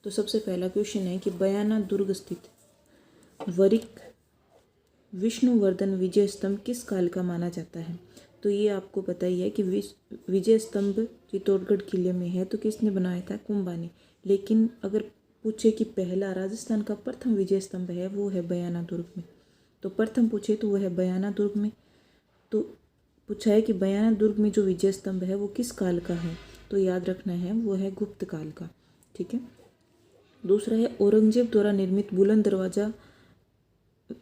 तो सबसे पहला क्वेश्चन है कि बयाना दुर्ग स्थित वरिक विष्णुवर्धन विजय स्तंभ किस काल का माना जाता है। तो ये आपको पता ही है कि विजय स्तंभ चित्तौड़गढ़ किले में है, तो किसने बनाया था, कुंभा ने। लेकिन अगर पूछे कि पहला राजस्थान का प्रथम विजय स्तंभ है, वो है बयाना दुर्ग में। तो प्रथम पूछे तो वो है बयाना दुर्ग में। तो पूछा है कि बयाना दुर्ग में जो विजय स्तंभ है वो किस काल का है, तो याद रखना है वो है गुप्त काल का। ठीक है। दूसरा है औरंगजेब द्वारा निर्मित बुलंद दरवाजा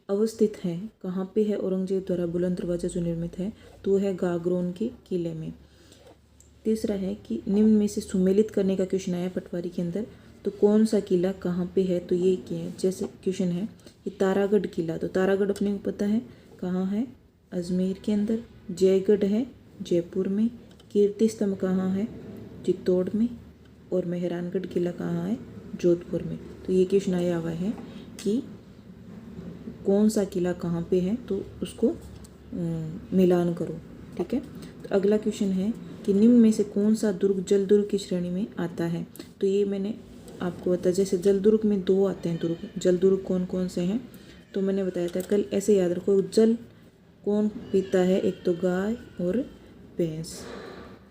अवस्थित है, कहाँ पे है औरंगजेब द्वारा बुलंद दरवाजा जो निर्मित है, तो है गागरोन के किले में। तीसरा है कि निम्न में से सुमेलित करने का क्वेश्चन आया पटवारी के अंदर, तो कौन सा किला कहाँ पे है, तो ये क्या है। जैसे क्वेश्चन है कि तारागढ़ किला, तो तारागढ़ अपने को पता है कहाँ है, अजमेर के अंदर। जयगढ़ है जयपुर में। कीर्ति स्तंभ कहाँ है, चित्तौड़ में। और मेहरानगढ़ किला कहाँ है, जोधपुर में। तो ये क्वेश्चन आया हुआ है कि कौन सा किला कहाँ पे है, तो उसको मिलान करो। ठीक है। तो अगला क्वेश्चन है कि निम्न में से कौन सा दुर्ग जल दुर्ग की श्रेणी में आता है। तो ये मैंने आपको बताया, जैसे जल दुर्ग में दो आते हैं दुर्ग, जल दुर्ग कौन कौन से हैं, तो मैंने बताया था कल। ऐसे याद रखो, जल कौन पीता है, एक तो गाय और भैंस।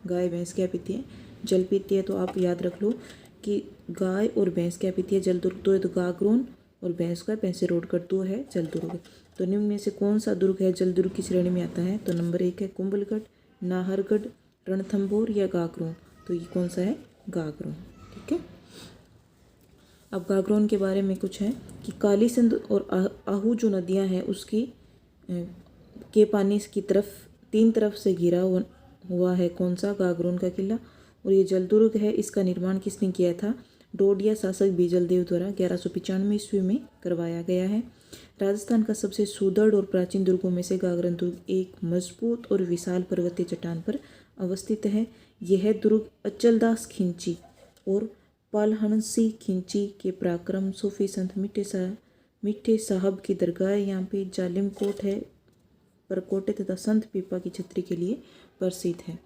गाय भैंस क्या पीती है, जल पीती है। तो आप याद रख लो कि गाय और भैंस क्या पीती है, जल दुर्ग। तो ये तो गागरोन और भैंस का पैंसे रोड कर दो है जल दुर्ग। तो निम्न में से कौन सा दुर्ग है जल दुर्ग की श्रेणी में आता है, तो नंबर 1 है कुंभलगढ़, नाहरगढ़, रणथंभौर या गागरोन। तो ये कौन सा है, गागरोन। ठीक है। अब गागरोन के बारे में कुछ है कि काली सिंध और आहू जो नदियां हैं उसकी के पानी की तरफ 3 तरफ से घिरा हुआ है कौन सा, गागरोन का किला। और ये जल दुर्ग है, इसका निर्माण किसने किया था, डोडिया शासक बीजलदेव द्वारा 1195 ईस्वी में करवाया गया है। राजस्थान का सबसे सुदृढ़ और प्राचीन दुर्गों में से गागरोन दुर्ग एक मजबूत और विशाल पर्वतीय चट्टान पर अवस्थित है। यह दुर्ग अचलदास खिंची और पालहणसी खिंची के पराक्रम, सूफी संत मिठे साहब की दरगाह यहाँ पे, जालिम कोट है परकोटे तथा संत पीपा की छतरी के लिए प्रसिद्ध है।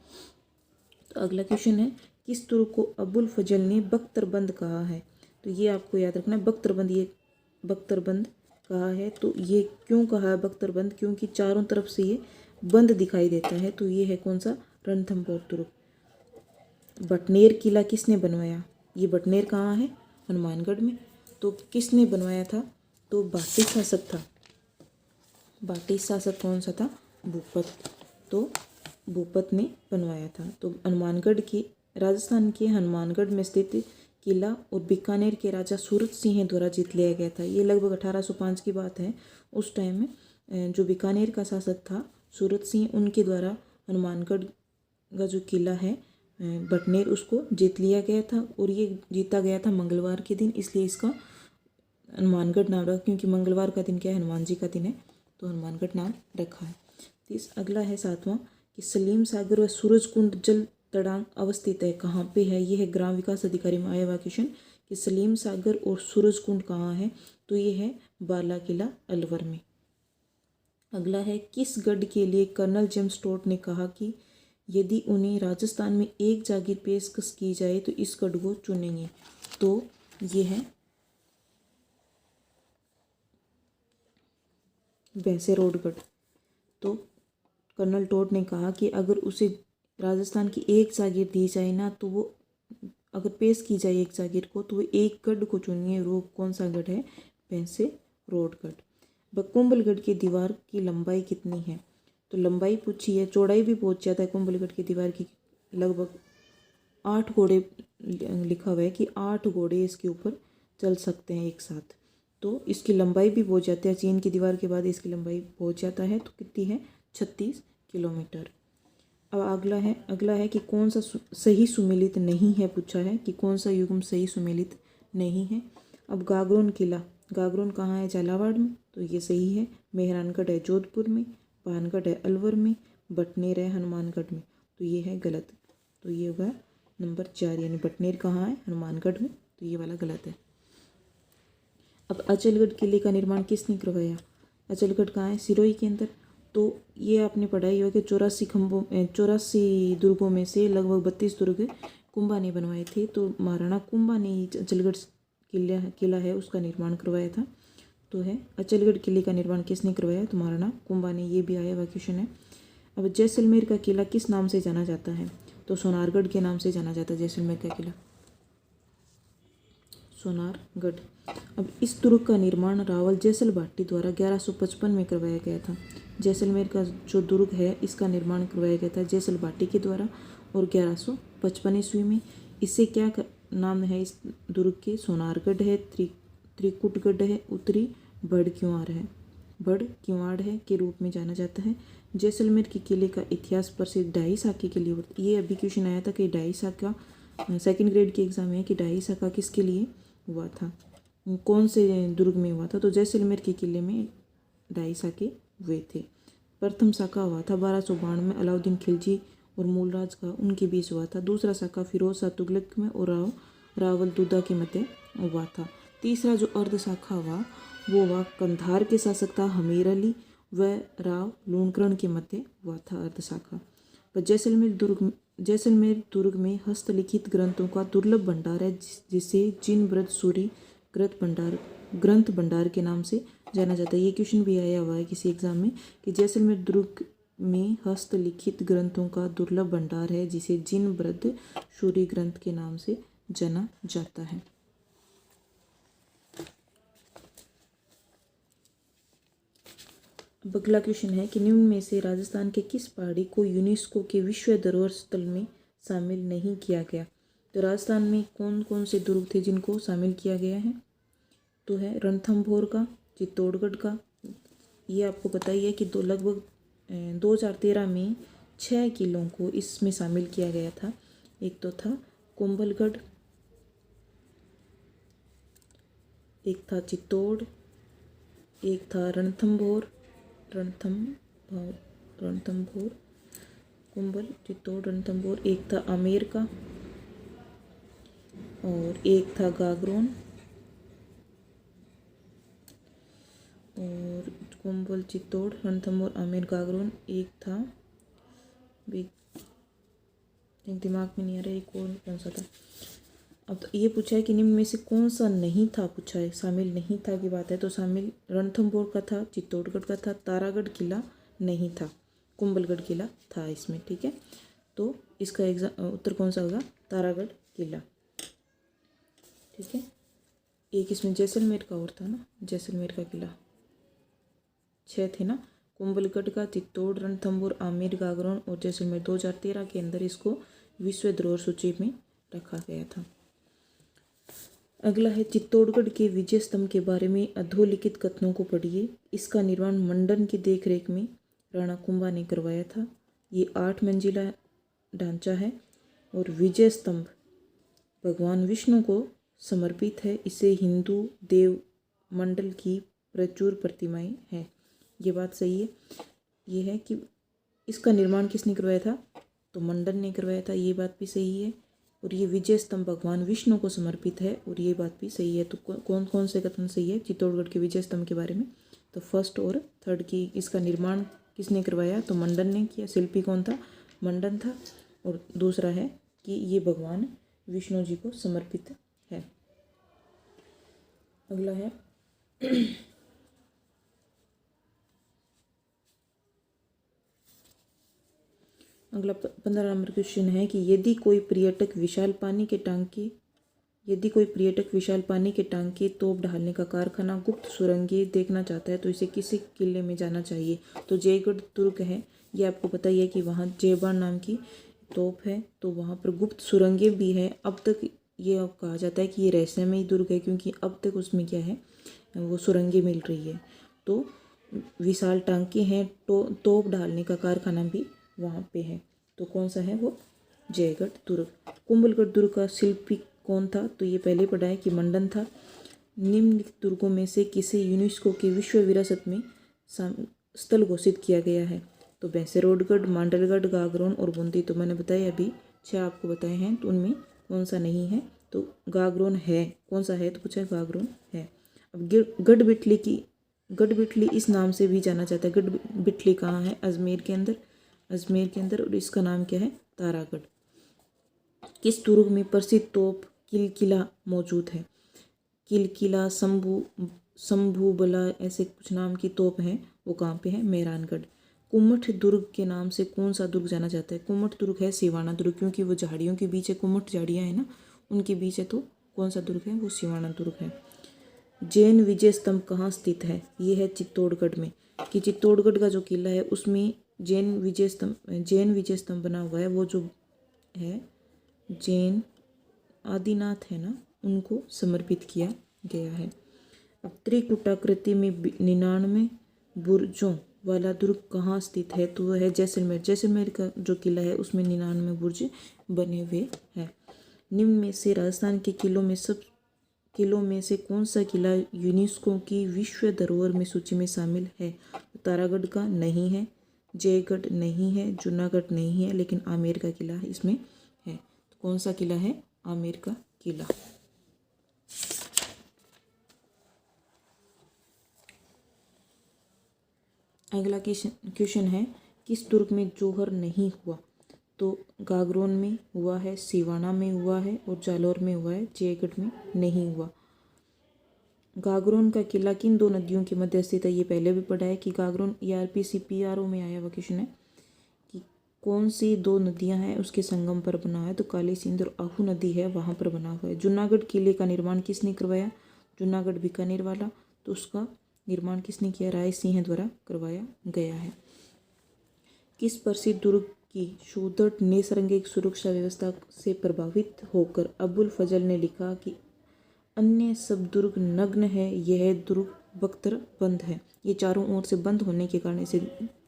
तो अगला क्वेश्चन है किस दुर्ग को अबुल फजल ने बख्तरबंद कहा है। तो ये आपको याद रखना है, बख्तरबंद, ये बख्तरबंद कहा है। तो ये क्यों कहा है बख्तरबंद, क्योंकि चारों तरफ से ये बंद दिखाई देता है। तो ये है कौन सा, रणथंभौर दुर्ग। बटनेर किला किसने बनवाया, ये बटनेर कहाँ है, हनुमानगढ़ में। तो किसने बनवाया था, तो बाटी शासक था। बाटी शासक कौन सा था, भूपत। तो भूपत ने बनवाया था। तो हनुमानगढ़ की, राजस्थान के हनुमानगढ़ में स्थित किला और बीकानेर के राजा सूरत सिंह द्वारा जीत लिया गया था। ये लगभग 1805 की बात है। उस टाइम में जो बीकानेर का शासक था सूरत सिंह, उनके द्वारा हनुमानगढ़ का जो किला है बटनेर, उसको जीत लिया गया था। और ये जीता गया था मंगलवार के दिन, इसलिए इसका हनुमानगढ़ नाम रखा, क्योंकि मंगलवार का दिन क्या है, हनुमान जी का दिन है, तो हनुमानगढ़ नाम रखा है। अगला है 7वां कि सलीम सागर व सूरजकुंड जल तड़ांग अवस्थित है, कहाँ पे है। ये है ग्राम विकास अधिकारी में आया हुआ क्वेश्चन कि सलीम सागर और सूरजकुंड कहाँ है, तो ये है बाला किला अलवर में। अगला है किस गढ़ के लिए कर्नल जेम्स टोट ने कहा कि यदि उन्हें राजस्थान में एक जागीर पेशकश की जाए तो इस गढ़ को चुनेंगे। तो ये है भैंसेरोडगढ़। तो कर्नल टोट ने कहा कि अगर उसे राजस्थान की एक जागीर दी जाए ना, तो वो अगर पेश की जाए एक जागीर को, तो वो एक गढ़ को चुनिए। वो कौन सा गढ़ है, भैंसेरोडगढ़। कुंभलगढ़ की दीवार की लंबाई कितनी है, तो लंबाई पूछी है, चौड़ाई भी बहुत ज़्यादा है कुंभलगढ़ की दीवार की, लगभग 8 घोड़े लिखा हुआ है कि 8 घोड़े इसके ऊपर चल सकते हैं एक साथ। तो इसकी लंबाई भी बहुत ज़्यादा है, चीन की दीवार के बाद इसकी लंबाई बहुत ज़्यादा है। तो कितनी है, 36 किलोमीटर। अब अगला है कि कौन सा सही सुमेलित नहीं है, पूछा है कि कौन सा युग्म सही सुमेलित नहीं है। अब गागरोन कहाँ है, झालावाड़ में, तो ये सही है। मेहरानगढ़ है जोधपुर में, पानगढ़ है अलवर में, बटनेर है हनुमानगढ़ में, तो ये है गलत। तो ये होगा नंबर 4, यानी बटनेर कहाँ है, हनुमानगढ़ में, तो ये वाला गलत है। अब अचलगढ़ किले का निर्माण किसने करवाया, अचलगढ़ कहाँ है, सिरोही के अंदर। तो ये आपने पढ़ाई होगी, 84 दुर्गों में से लगभग 32 दुर्ग कुंभा ने बनवाए थे। तो महाराणा कुंभा ने ही अचलगढ़ किला है उसका निर्माण करवाया था? तो है अचलगढ़ किले का निर्माण किसने करवाया? तो महाराणा कुंभा ने। ये भी आया हुआ क्वेश्चन है। अब जैसलमेर का किला किस नाम से जाना जाता है? तो सोनारगढ़ के नाम से जाना जाता है जैसलमेर का किला, सोनारगढ़। अब इस दुर्ग का निर्माण रावल जैसल भाटी द्वारा 1155 में करवाया गया था। जैसलमेर का जो दुर्ग है इसका निर्माण करवाया गया था जैसल भाटी के द्वारा और 1155 ईस्वी में। इससे क्या नाम है इस दुर्ग के? सोनारगढ़ है, त्रिकुटगढ़ है, उत्तरी बड़क्युआर है, बड़क्युआड़ है के रूप में जाना जाता है। जैसलमेर के किले का इतिहास प्रसिद्ध ढाई साके के लिए। ये अभी क्वेश्चन आया था कि ढाई साका सेकंड ग्रेड के एग्जाम में कि ढाई साका किसके लिए हुआ था, कौन से दुर्ग में हुआ था? तो जैसलमेर के किले में ढाई साके हुए थे। प्रथम साका हुआ था 1292 में अलाउद्दीन खिलजी और मूलराज का उनके बीच हुआ था। दूसरा साका फिरोज शाह तुगलक में और रावल दुद्दा के मध्य हुआ था। तीसरा जो अर्ध शाखा हुआ वो हुआ कंधार के शासक था हमीर अली व राव लूणकरण के मध्य हुआ था अर्ध शाखा। पर जैसलमेर दुर्ग में हस्तलिखित ग्रंथों का दुर्लभ भंडार है जिसे जिनव्रत सूरी ग्रंथ भंडार के नाम से जाना जाता है। ये क्वेश्चन भी आया हुआ है किसी एग्जाम में कि जैसलमेर दुर्ग में हस्तलिखित ग्रंथों का दुर्लभ भंडार है जिसे जिनव्रत सूरी ग्रंथ के नाम से जाना जाता है। अगला क्वेश्चन है कि निम्न में से राजस्थान के किस पहाड़ी को यूनेस्को के विश्व धरोहर स्थल में शामिल नहीं किया गया? तो राजस्थान में कौन कौन से दुर्ग थे जिनको शामिल किया गया है? तो है रणथंभौर का, चित्तौड़गढ़ का। ये आपको पता ही है कि लगभग 2013 में 6 किलों को इसमें शामिल किया गया था। एक तो था कुंभलगढ़, एक था चित्तौड़, एक था रणथंभौर, कुंभल, चित्तौड़, रणथंभौर। एक था आमेर का और एक था गागरोन। और कुंभल, चित्तौड़, रणथंभौर, आमेर, गागरोन। एक था दिमाग में नहीं आ रहा है कौन सा था। अब तो ये पूछा है कि निम्न में से कौन सा नहीं था, पूछा है, शामिल नहीं था की बात है। तो शामिल रणथंभौर का था, चित्तौड़गढ़ का था, तारागढ़ किला नहीं था, कुंभलगढ़ किला था इसमें। ठीक है, तो इसका उत्तर कौन सा होगा? तारागढ़ किला। ठीक है, एक इसमें जैसलमेर का और था ना, जैसलमेर का किला 6 थे ना, कुंभलगढ़ का, चित्तौड़, रणथंभौर, आमेर, गागरोन और जैसलमेर। 2013 के अंदर इसको विश्व धरोहर सूची में रखा गया था। अगला है चित्तौड़गढ़ के विजय स्तंभ के बारे में अधोलिखित कथनों को पढ़िए। इसका निर्माण मंडन की देखरेख में राणा कुंभा ने करवाया था। ये 8 मंजिला ढांचा है और विजय स्तंभ भगवान विष्णु को समर्पित है। इसे हिंदू देव मंडल की प्रचुर प्रतिमाएं हैं। ये बात सही है। ये है कि इसका निर्माण किसने करवाया था? तो मंडन ने करवाया था। ये बात भी सही है। और ये विजय स्तंभ भगवान विष्णु को समर्पित है और ये बात भी सही है। तो कौन कौन से कथन सही है चित्तौड़गढ़ के विजय स्तंभ के बारे में? तो फर्स्ट और थर्ड की इसका निर्माण किसने करवाया? तो मंडन ने किया। शिल्पी कौन था? मंडन था। और दूसरा है कि ये भगवान विष्णु जी को समर्पित है। अगला है अगला 15 नंबर क्वेश्चन है कि यदि कोई पर्यटक विशाल पानी के टांके तोप ढालने का कारखाना गुप्त सुरंगें देखना चाहता है तो इसे किसी किले में जाना चाहिए? तो जयगढ़ दुर्ग है। ये आपको पता ही है कि वहाँ जयबान नाम की तोप है, तो वहाँ पर गुप्त सुरंगें भी है। अब तक ये कहा जाता है कि ये रहस्यमयी दुर्ग है क्योंकि अब तक उसमें क्या है, वो सुरंगें मिल रही है। तो विशाल टांके हैं, तोप ढालने का कारखाना भी वहाँ पे है। तो कौन सा है वो? जयगढ़ दुर्ग। कुंभलगढ़ दुर्ग का शिल्पी कौन था? तो ये पहले पढ़ा है कि मंडन था। निम्नलिखित दुर्गों में से किसे यूनेस्को के विश्व विरासत में स्थल घोषित किया गया है? तो भैंसेरोडगढ़, मांडलगढ़, गागरोन और बूंदी। तो मैंने बताया अभी 6 आपको बताए हैं, तो उनमें कौन सा नहीं है? तो गागरोन है। कौन सा है? तो पूछा गागरोन है। अब गढ़बिटली इस नाम से भी जाना जाता है। गढ़बिटली कहाँ है? अजमेर के अंदर और इसका नाम क्या है? तारागढ़। किस दुर्ग में प्रसिद्ध तोप किला मौजूद है? किला, शंभू बला, ऐसे कुछ नाम की तोप है, वो कहाँ पे है? मेहरानगढ़। कुमठ दुर्ग के नाम से कौन सा दुर्ग जाना जाता है? कुमठ दुर्ग है सिवाना दुर्ग, क्योंकि वो झाड़ियों के बीच है, कुमठ झाड़ियाँ है ना, उनके बीच है, तो कौन सा दुर्ग है? वो सिवाना दुर्ग है। जैन विजय स्तंभ कहाँ स्थित है? ये है चित्तौड़गढ़ में, कि चित्तौड़गढ़ का जो किला है उसमें जैन विजय स्तंभ बना हुआ है। वो जो है जैन आदिनाथ है ना, उनको समर्पित किया गया है। अब त्रिकुटाकृति में 99 बुर्जों वाला दुर्ग कहाँ स्थित है? तो वह है जैसलमेर। जैसलमेर का जो किला है उसमें 99 बुर्ज बने हुए हैं। निम्न में से राजस्थान के किलों में से कौन सा किला यूनेस्को की विश्व धरोहर में सूची में शामिल है? तारागढ़ का नहीं है, जयगढ़ नहीं है, जूनागढ़ नहीं है, लेकिन आमेर का किला इसमें है। तो कौन सा किला है? आमेर का किला। अगला क्वेश्चन है, किस दुर्ग में जौहर नहीं हुआ? तो गागरोन में हुआ है, सिवाना में हुआ है, और जालौर में हुआ है, जयगढ़ में नहीं हुआ। गागरोन का किला किन दो नदियों के मध्य स्थित है? ये पहले भी पढ़ा है कि गागरोन ERPCPRO में आया हुआ क्वेश्चन है कि कौन सी दो नदियां हैं उसके संगम पर बना है? तो काली सिंध और आहू नदी है, वहाँ पर बना हुआ है। जूनागढ़ किले का निर्माण किसने करवाया? जूनागढ़ बीकानेर वाला, तो उसका निर्माण किसने किया? राय सिंह द्वारा करवाया गया है। किस प्रसिद्ध दुर्ग की सुदृढ़ नैसर्गिक सुरक्षा व्यवस्था से प्रभावित होकर अबुल फजल ने लिखा कि अन्य सब दुर्ग नग्न है, यह दुर्ग बख्तर बंद है? ये चारों ओर से बंद होने के कारण इसे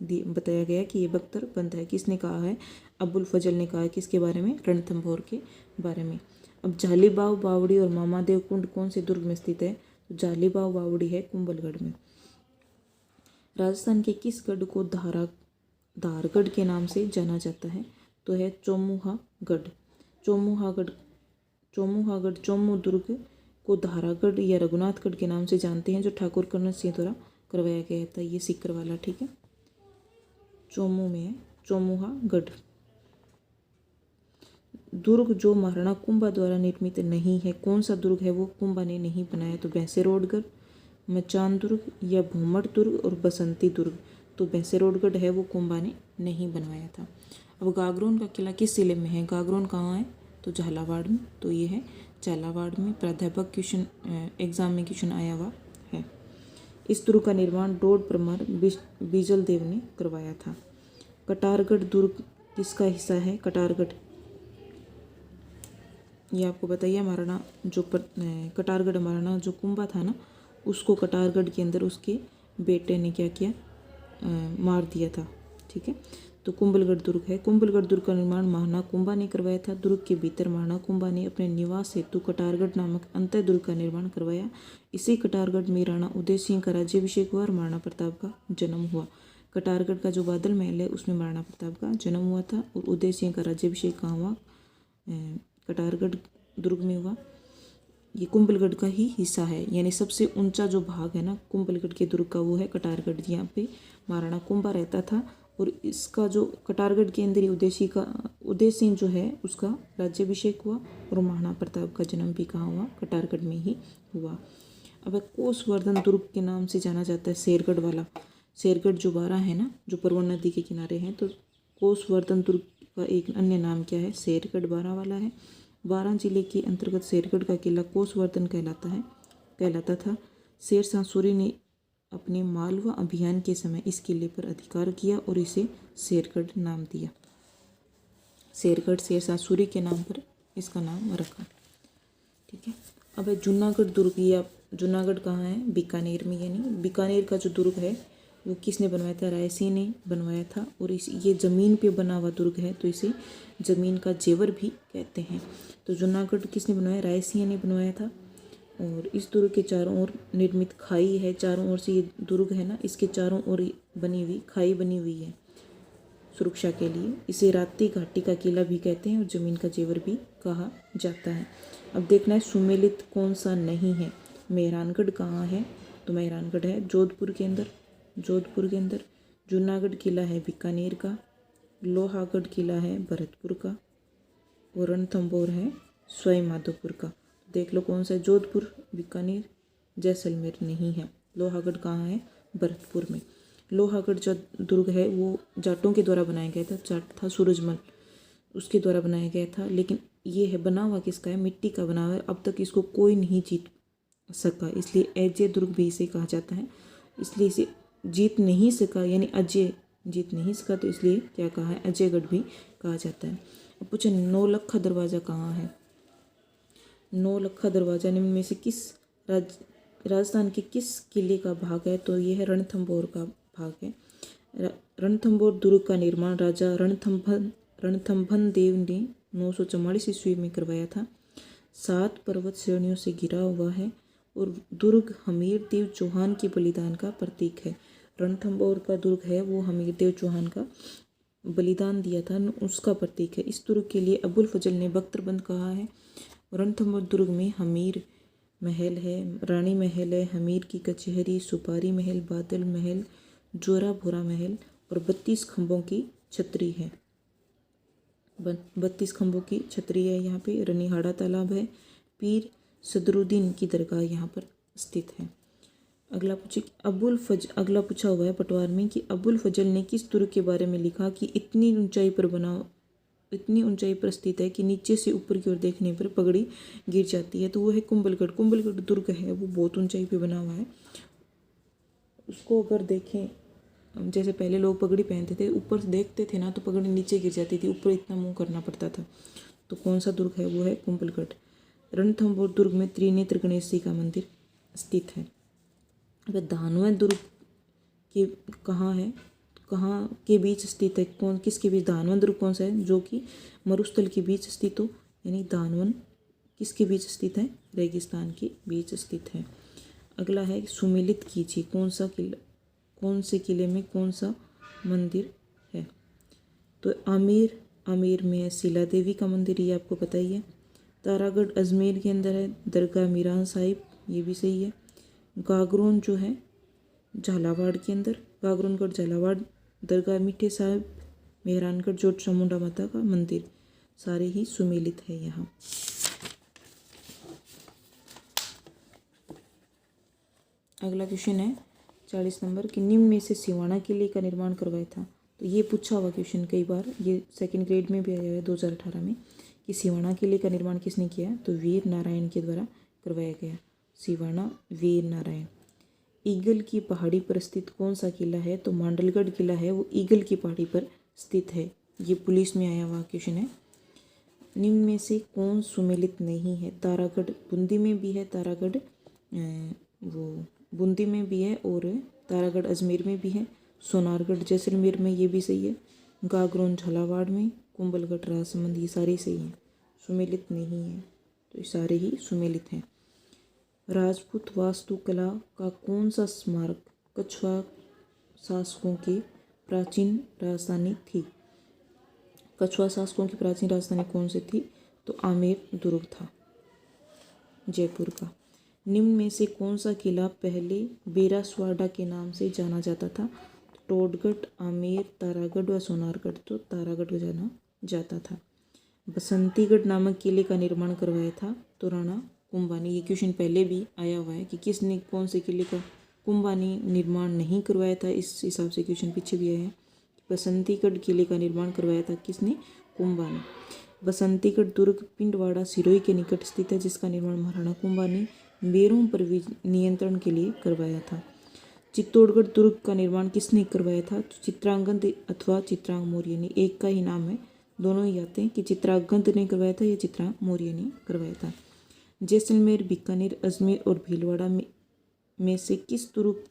बताया गया कि ये बख्तर बंद है। किसने कहा है? अबुल फजल ने कहा है। किसके बारे में? रणथंभौर के बारे में। अब जालीबाव बावड़ी और मामादेव कुंड कौन से दुर्ग में स्थित है? तो जालीबाव बावड़ी है कुंभलगढ़ में। राजस्थान के किस गढ़ को धारगढ़ के नाम से जाना जाता है? तो है चौमुहागढ़। चौमुहागढ़ चौमू दुर्ग को धारागढ़ या रघुनाथगढ़ के नाम से जानते हैं, जो ठाकुर कर्ण सिंह द्वारा करवाया गया था। ये सीकर वाला, ठीक है, चौमू में है चौमुहागढ़। दुर्ग जो महाराणा कुंभा द्वारा निर्मित नहीं है, कौन सा दुर्ग है वो कुंभा ने नहीं बनाया? तो भैंसेरोडगढ़, मचान दुर्ग या भूमड़ दुर्ग और बसंती दुर्ग। तो भैंसेरोडगढ़ है वो कुंभा ने नहीं बनवाया था। अब गागरोन का किला किस जिले में है? गागरोन कहाँ है? तो झालावाड़ में। तो ये है झालावाड़ में। प्राध्यापक क्वेश्चन एग्जाम में क्वेश्चन आया हुआ है। इस दुर्ग का निर्माण डोड परमार बीजल देव ने करवाया था। कटारगढ़ दुर्ग किसका हिस्सा है? कटारगढ़, ये आपको बताइए, महाराणा जो कटारगढ़ महाराणा जो कुंभा था ना, उसको कटारगढ़ के अंदर उसके बेटे ने क्या किया? मार दिया था, ठीक है। तो कुंभलगढ़ दुर्ग है। कुंभलगढ़ दुर्ग का निर्माण महाराणा कुंभा ने करवाया था। दुर्ग के भीतर महाराणा कुंभा ने अपने निवास हेतु कटारगढ़ नामक अंतः दुर्ग का निर्माण करवाया। इसी कटारगढ़ में राणा उदय सिंह का राज्याभिषेक हुआ और महाराणा प्रताप का जन्म हुआ। कटारगढ़ का जो बादल महल है उसमें महाराणा प्रताप का जन्म हुआ था, और उदय सिंह का राज्याभिषेक कहाँ हुआ? कटारगढ़ दुर्ग में हुआ। ये कुंभलगढ़ का ही हिस्सा है, यानी सबसे ऊंचा जो भाग है ना कुंभलगढ़ के दुर्ग का, वो है कटारगढ़। यहाँ पे महाराणा कुंभा रहता था, और इसका जो कटारगढ़ के अंदर ही उदय सिंह जो है उसका राज्याभिषेक हुआ, और महाराणा प्रताप का जन्म भी कहाँ हुआ? कटारगढ़ में ही हुआ। अब कोसवर्धन दुर्ग के नाम से जाना जाता है शेरगढ़ वाला। शेरगढ़ जो बारां है ना, जो परवन नदी के किनारे है, तो कोसवर्धन दुर्ग का एक अन्य नाम क्या है? शेरगढ़ बारां वाला है। बारां जिले के अंतर्गत शेरगढ़ का किला कोसवर्धन कहलाता था। शेरशाह सूरी ने अपने मालवा अभियान के समय इस किले पर अधिकार किया और इसे शेरगढ़ नाम दिया। शेरगढ़ शेरशाह सूरी के नाम पर इसका नाम रखा, ठीक है। अब जूनागढ़ दुर्ग, या जूनागढ़ कहाँ है? बीकानेर में, यानी बीकानेर का जो दुर्ग है वो किसने बनवाया था? राय सिंह ने बनवाया था। और ये ज़मीन पे बना हुआ दुर्ग है, तो इसे ज़मीन का जेवर भी कहते हैं। तो जूनागढ़ किसने बनवाया? राय सिंह ने बनवाया था। और इस दुर्ग के चारों ओर निर्मित खाई है, चारों ओर से ये दुर्ग है ना, इसके चारों ओर बनी हुई खाई बनी हुई है सुरक्षा के लिए। इसे राप्ती घाटी का किला भी कहते हैं और ज़मीन का जेवर भी कहा जाता है। अब देखना है सुमेलित कौन सा नहीं है। मेहरानगढ़ कहाँ है? तो मेहरानगढ़ है जोधपुर के अंदर। जूनागढ़ किला है बीकानेर का। लोहागढ़ किला है भरतपुर का। और रणथंभौर है सवाई माधोपुर का। देख लो कौन सा है, जोधपुर, बीकानेर, जैसलमेर नहीं है। लोहागढ़ कहाँ है, भरतपुर में। लोहागढ़ जो दुर्ग है वो जाटों के द्वारा बनाया गया था, जाट था सूरजमल, उसके द्वारा बनाया गया था। लेकिन ये है बना हुआ किसका है, मिट्टी का बना हुआ है। अब तक इसको कोई नहीं जीत सका, इसलिए अजय दुर्ग भी इसे कहा जाता है। इसलिए इसे जीत नहीं सका, यानी अजय जीत नहीं सका, तो इसलिए क्या कहा है, अजयगढ़ भी कहा जाता है। अब पूछे नौलखा दरवाज़ा कहाँ है। नौलखा दरवाज़ा निम्न में से किस राजस्थान के किस किले का भाग है, तो यह है रणथंभौर का भाग है। रणथंभौर दुर्ग का निर्माण राजा रणथंभन देव ने 944 ईस्वी में करवाया था। 7 पर्वत श्रेणियों से घिरा हुआ है और दुर्ग हमीर देव चौहान के बलिदान का प्रतीक है। रणथंभौर का दुर्ग है वो हमीर देव चौहान का बलिदान दिया था, उसका प्रतीक है। इस दुर्ग के लिए अबुल फजल ने बख्तरबंद कहा है। रणथंभौर दुर्ग में हमीर महल है, रानी महल है, हमीर की कचहरी, सुपारी महल, बादल महल, जोरा भोरा महल और 32 खंभों की छतरी है। 32 खंभों की छतरी है यहाँ पे। रनीहाड़ा तालाब है। पीर सदरुद्दीन की दरगाह यहाँ पर स्थित है। अगला पूछा हुआ है पटवार में कि अबुल फजल ने किस दुर्ग के बारे में लिखा कि इतनी ऊंचाई पर स्थित है कि नीचे से ऊपर की ओर देखने पर पगड़ी गिर जाती है। तो वो है कुंभलगढ़। कुंभलगढ़ दुर्ग है वो बहुत ऊंचाई पे बना हुआ है। उसको अगर देखें, जैसे पहले लोग पगड़ी पहनते थे, ऊपर से देखते थे ना तो पगड़ी नीचे गिर जाती थी, ऊपर इतना मुंह करना पड़ता था। तो कौन सा दुर्ग है, वो है कुंभलगढ़। रणथंभौर दुर्ग में त्रिनेत्र गणेश जी का मंदिर स्थित है। अब धानवा दुर्ग के कहाँ है, कहाँ के बीच स्थित है, किसके बीच, धानवन दुर्ग कौन सा है जो कि मरुस्थल के बीच स्थित हो, यानी धानवन किसके बीच स्थित है, रेगिस्तान के बीच स्थित है। अगला है सुमेलित कीजिए, कौन से किले में कौन सा मंदिर है। तो आमेर में है शिला देवी का मंदिर, ये आपको पता ही है। तारागढ़ अजमेर के अंदर है। दरगाह मीरान साहिब, ये भी सही है। गागरोन जो है झालावाड़ के अंदर, गागरोनगढ़ झालावाड़। दरगाह मीठे साहिब, मेहरानगढ़ जो चामुंडा माता का मंदिर, सारे ही सुमेलित है यहाँ। अगला क्वेश्चन है 40 नंबर कि निम्न में से सिवाना किले का निर्माण करवाया था। तो ये पूछा हुआ क्वेश्चन कई बार, ये सेकंड ग्रेड में भी आया है 2018 में कि सिवाना किले का निर्माण किसने किया, तो वीर नारायण के द्वारा करवाया गया। सिवाना वीर नारायण। ईगल की पहाड़ी पर स्थित कौन सा किला है, तो मांडलगढ़ किला है वो ईगल की पहाड़ी पर स्थित है। ये पुलिस में आया हुआ क्वेश्चन है। निम्न में से कौन सुमेलित नहीं है, तारागढ़ बूंदी में भी है, तारागढ़ वो बूंदी में भी है और तारागढ़ अजमेर में भी है। सोनारगढ़ जैसलमेर में, ये भी सही है। गागरोन झालावाड़ में, कुंभलगढ़ राजसमंद, ये सारे सही हैं। सुमेलित नहीं है, तो ये सारे ही सुमेलित हैं। राजपूत वास्तुकला का कौन सा स्मारक कछवा शासकों की प्राचीन राजधानी थी। कछवा शासकों की प्राचीन राजधानी कौन सी थी, तो आमेर दुर्ग था जयपुर का। निम्न में से कौन सा किला पहले बेरास्वाडा के नाम से जाना जाता था, टोडगढ़, आमेर, तारागढ़ व सोनारगढ़। तो तारागढ़ को जाना जाता था। बसंतीगढ़ नामक किले का निर्माण करवाया था, तो राणा कुंभानी। ये क्वेश्चन पहले भी आया हुआ है कि किसने कौन से किले का कुंभानी निर्माण नहीं करवाया था, इस हिसाब से क्वेश्चन पीछे भी आया है। बसंतीगढ़ किले का निर्माण करवाया था किसने, कुंभानी। बसंतीगढ़ दुर्ग पिंडवाड़ा सिरोही के निकट स्थित है, जिसका निर्माण महाराणा कुंभा ने मेरों पर नियंत्रण के लिए करवाया था। चित्तौड़गढ़ दुर्ग का निर्माण किसने करवाया था, तो चित्रांगद अथवा चित्रांग मौर्य ने, एक का ही नाम है, दोनों ही आते हैं कि चित्रांगद ने करवाया था या चित्रांग मौर्य ने करवाया था। जैसलमेर, बीकानेर, अजमेर और भीलवाड़ा में से किस दुर्ग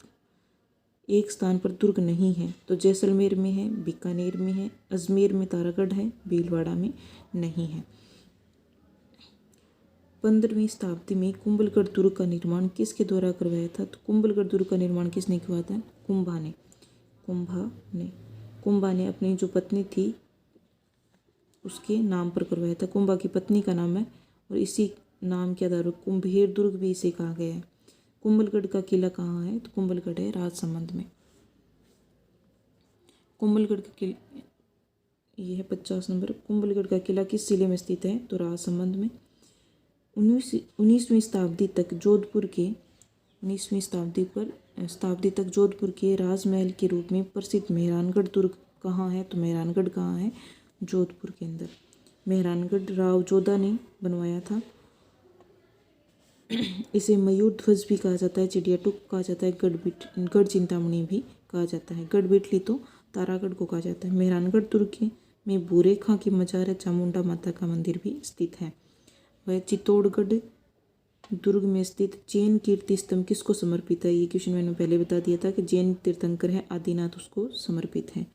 एक स्थान पर दुर्ग नहीं है, तो जैसलमेर में है, बीकानेर में है, अजमेर में तारागढ़ है, भीलवाड़ा में नहीं है। 15वीं शताब्दी में कुंभलगढ़ दुर्ग का निर्माण किसके द्वारा करवाया था, तो कुंभलगढ़ दुर्ग का निर्माण किसने करवाया था, कुंभा ने अपनी जो पत्नी थी उसके नाम पर करवाया था। कुंभा की पत्नी का नाम है और इसी नाम के आधार पर कुंभेर दुर्ग भी इसे कहा गया है। कुंभलगढ़ का किला कहाँ है, तो कुंभलगढ़ है राजसमंद में। कुंभलगढ़ का किला, ये है 50 नंबर। कुंभलगढ़ का किला किस जिले में स्थित है, तो राजसमंद में। 19वीं शताब्दी तक जोधपुर के राजमहल के रूप में प्रसिद्ध मेहरानगढ़ दुर्ग कहाँ है? तो मेहरानगढ़ कहाँ है? जोधपुर के अंदर। मेहरानगढ़ राव जोधा ने बनवाया था। इसे मयूर ध्वज भी कहा जाता है, चिड़िया टुक कहा जाता है, गढ़ चिंतामणि भी कहा जाता है। गढ़बिटली तो तारागढ़ को कहा जाता है। मेहरानगढ़ दुर्ग में भूरे खां की मजार है, चामुंडा माता का मंदिर भी स्थित है। वह चित्तौड़गढ़ दुर्ग में स्थित जैन कीर्ति स्तंभ किसको समर्पित है? ये क्वेश्चन मैंने पहले बता दिया था कि जैन तीर्थंकर है आदिनाथ, उसको समर्पित है।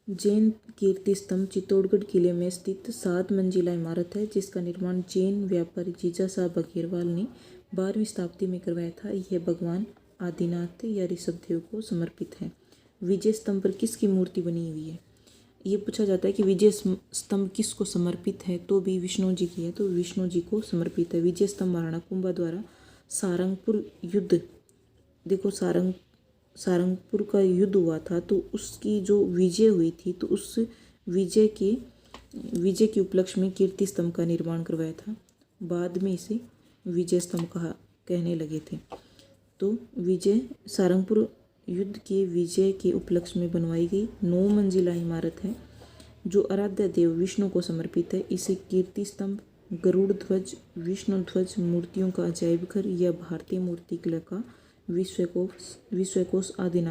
जैन कीर्ति स्तंभ चित्तौड़गढ़ किले में स्थित 7 मंजिला इमारत है, जिसका निर्माण जैन व्यापारी जीजा साहब बघेरवाल ने 12वीं शताब्दी में करवाया था। यह भगवान आदिनाथ या ऋषभदेव को समर्पित है। विजय स्तंभ पर किसकी मूर्ति बनी हुई है? ये पूछा जाता है कि विजय स्तंभ किसको समर्पित है, तो भी विष्णु जी की है, तो विष्णु जी को समर्पित है। विजय स्तंभ महाराणा कुंभा द्वारा सारंगपुर युद्ध, देखो सारंगपुर का युद्ध हुआ था, तो उसकी जो विजय हुई थी, तो उस विजय के उपलक्ष्य में कीर्ति स्तंभ का निर्माण करवाया था। बाद में इसे विजय स्तंभ कहने लगे थे। तो सारंगपुर युद्ध के विजय के उपलक्ष्य में बनवाई गई 9 मंजिला इमारत है, जो आराध्य देव विष्णु को समर्पित है। इसे कीर्ति स्तंभ, गरुड़ ध्वज, विष्णु ध्वज, मूर्तियों का अजायब घर या भारतीय मूर्ति कला का विश्वकोश आदि नाम